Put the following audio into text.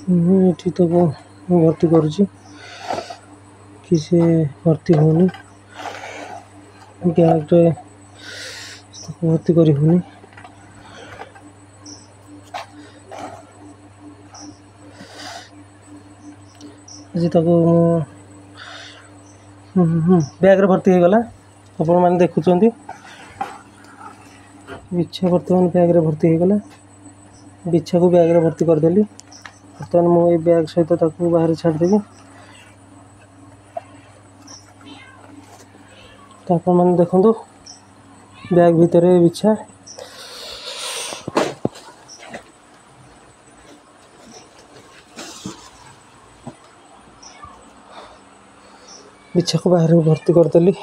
ଏଠି ତାକୁ ମୁଁ ଭର୍ତ୍ତି କରୁଛି କି ସେ ଭର୍ତ୍ତି ହେଉନି ବ୍ୟାଗ୍ରେ ତାକୁ ଭର୍ତ୍ତି କରି ହେଉନି। ଆଜି ତାକୁ ବ୍ୟାଗ୍ରେ ଭର୍ତ୍ତି ହେଇଗଲା। ଆପଣମାନେ ଦେଖୁଛନ୍ତି ବିଛା ବର୍ତ୍ତମାନ ବ୍ୟାଗ୍ରେ ଭର୍ତ୍ତି ହେଇଗଲା। ବିଛାକୁ ବ୍ୟାଗ୍ରେ ଭର୍ତ୍ତି କରିଦେଲି। ବର୍ତ୍ତମାନ ମୁଁ ଏଇ ବ୍ୟାଗ୍ ସହିତ ତାକୁ ବାହାରେ ଛାଡ଼ିଦେବି। ତ ଆପଣମାନେ ଦେଖନ୍ତୁ ବ୍ୟାଗ୍ ଭିତରେ ବିଛା। ବିଛାକୁ ବାହାରେ ଭର୍ତ୍ତି କରିଦେଲି।